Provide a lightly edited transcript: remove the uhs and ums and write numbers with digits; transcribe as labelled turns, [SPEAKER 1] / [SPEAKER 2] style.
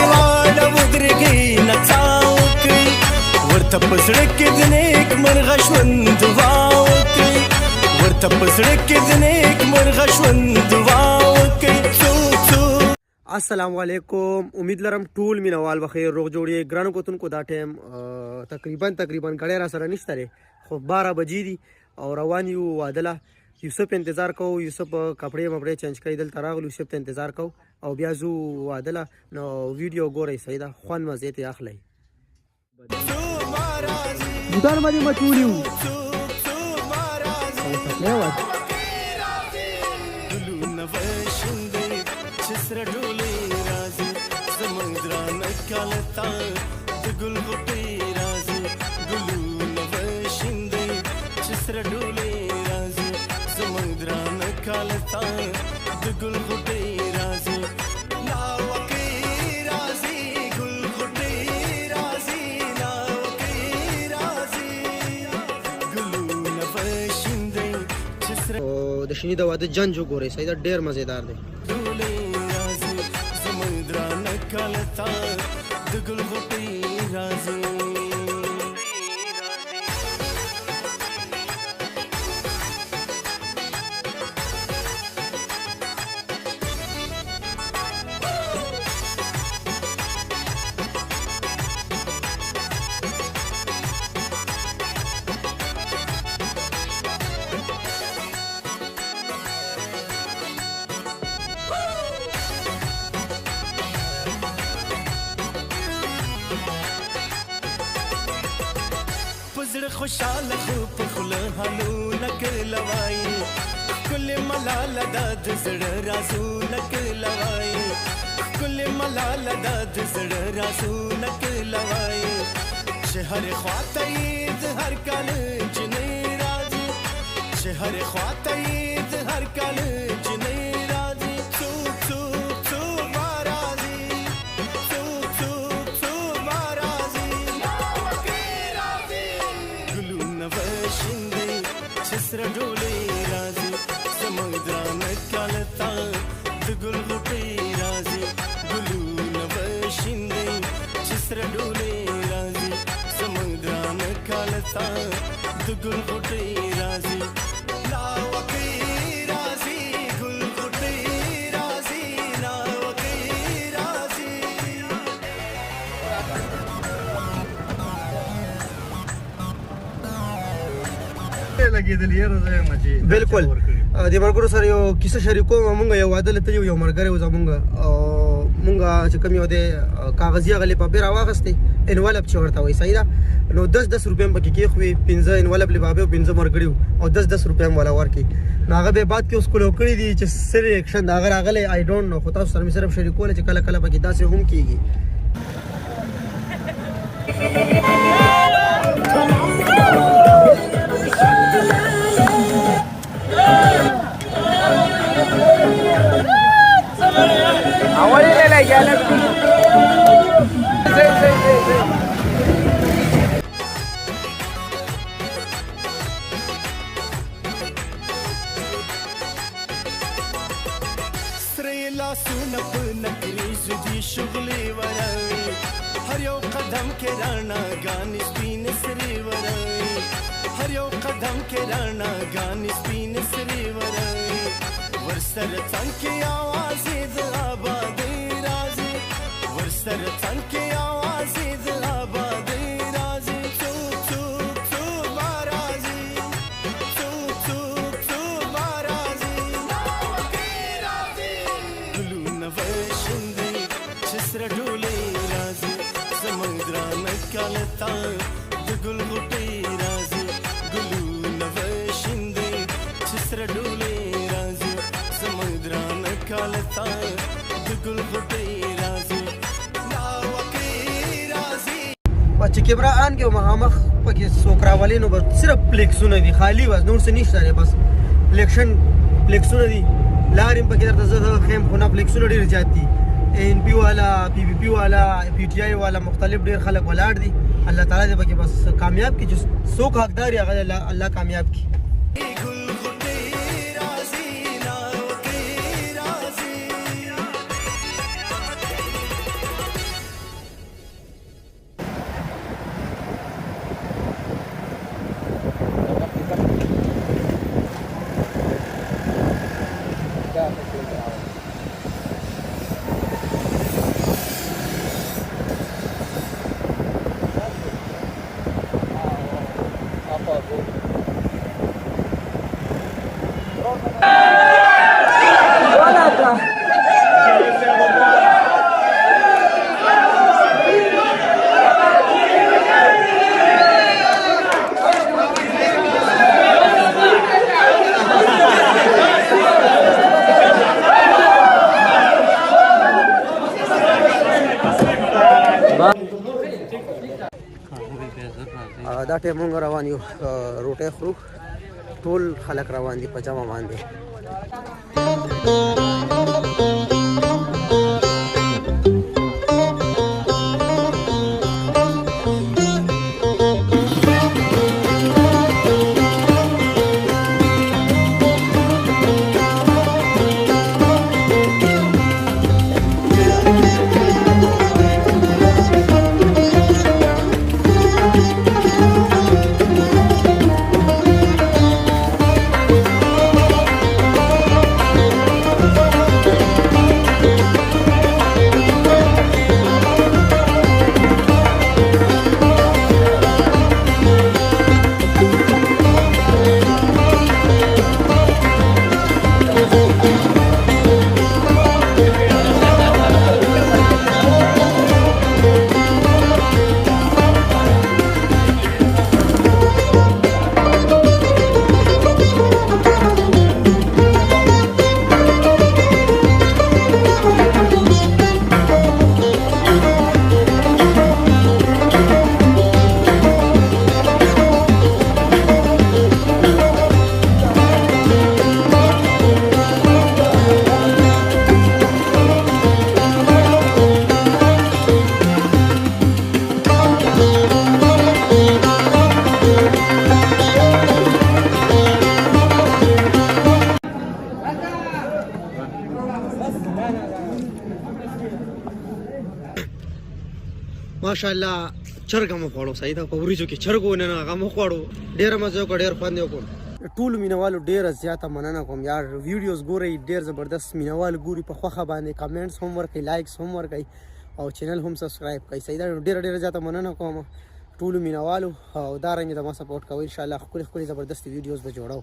[SPEAKER 1] واړه ودرېږئ نڅا وکړئ ورته په زړه کې د نیک مرغه ژوند دعا وکړئ ورته په زړه کې د نیک مرغه ژوند دعا وکړئ
[SPEAKER 2] السلام علیکم. امید لرم ټول مینوال بخیر روغ جوړ یې. ګرانو کتونکو دا ټایم تقریبا غړی را سره نشته دی خو 12 بجې دي او روان یو واده له. یوسف انتظار کوو، یوسف کپړې مپړې چینج کوي دلته راغلو، یوسف ته انتظار کوو او بیا ځو واده له. نو ویډیو ګورئ صحیح ده، خوند مزې ترې اخلئ. بوټان باندې مچولي وو
[SPEAKER 1] سره ډولې راځي زمونږ درانه کاله تا د ګل غوټۍ راځي ګلونه به شیندئ چې سره ډولې راځي زمونږ درانه کاله تا د ګل غوټۍ راځي لاوکۍ راځي ګل غوټۍ راځي لاوکۍ راځي ګلونه به شیندئ چې سره
[SPEAKER 2] د شیني د واده جنج وګورئ صحیح ده، ډېر مزېدار دی.
[SPEAKER 1] کالتا د ګل غوټۍ راځي زړه خوشاله خو په خوله حالونه کلوایي ښکلې ملاله دا د زړه رازونه کلوایي ښکلې ملاله دا د زړه رازونه کلوایي چې هرې خواته یې د هر کال جنۍ راځي چې هرې خواته یې د هر کال جنۍ راځي څوک څوک څوک ما راځي څوک څوک څوک ما راځي چې سره ډولۍ راځي زمونږ درانه کاله تا د ګل غوټۍ راځي ګلونه به شیندئ چې سره ډولۍ راځي زمونږ درانه کاله تا د ګل غوټۍ راځي لاوکۍ راځي ګل غوټۍ راځي لاوکۍ راځي
[SPEAKER 2] بالکل د ملګرو سره یو کیسه شریکو. مونږ یو واده له یو ملګری و زمونږ او مونږ چې کوم یو د کاغذي هغه لفافې راواخیستې انولپ چې ورته وایي صحیح ده. نو 10 روپۍ هم پکې کېښوې، 15 انولپ لفافې او 15 ملګري وو او 10 روپۍ هم والا ورکړي. نو هغه بیا بعد کې اوس کلو کړي دي چې سر ایکشن د هغه راغلی آی ډونټ نو، خو تاسو سره مې صرف شریکوله چې کله کله پکې داسې هم کېږي.
[SPEAKER 1] سره لاسونه په نکریزو دي شغلې وروي هر یو قدم کې رڼاګانې سپینې سرې وروي هر یو قدم کې رڼاګانې سپینې سرې وروي ورسره څنګ کې اوازې د آبادۍ راځي ورسره څنګ کې اوازې د آبادۍ راځي څوک څوک څوک ما راځي څوک څوک څوک ما راځي ګلونه به شیندئ چې سره ډولۍ راځي زمونږ درانه کاله تا د ګل غوټۍ راځي ګلونه به شیندئ چې سره ډولۍ راځي زمونږ درانه کاله تا د ګل غوټۍ راځي لاوکۍ راځي.
[SPEAKER 2] چې کیمرا آن کې مخامخ پکې څوک راولي نو بس صرف پلیکسونه دي، خالی بس نور څه نشته دی، بس پلیکسونه دي. لارې پکې درته زه ښیم خو نه پلیکسونه ډېر زیات دي. ان پی والا، پی پی پی والا، پی ټي آی والا، مختلف ډېر خلک ولاړ دي. الله تعالی دې پکې بس کامیاب کړي، چې څوک حقدار یې هغه الله کامیاب کړي. دا ټیم مونږ روان یو روټۍ خورو ټول خلک روان دي په جمع باندې ماشاءالله چرګ مو خوړو صحیح ده په وریجو کې چرګ ونه هغه مو خوړو ډېر مزه وکړ ډېر خوند وکړ ټول مینوالو ډېر زیاته مننه کوم یار ویډیوز ګورئ ډېر زبردست مینوال ګوري په خوخه باندې کمنټس هم ورکړئ لایکس هم ورکړئ او چینل هم سبسکرایب کړئ صحیح ده ډېر زیاته مننه کوم ټول مینوالو او دا رنګ د ما سپورټ کوئ ان شاء الله خپل زبردست ویډیوز به جوړو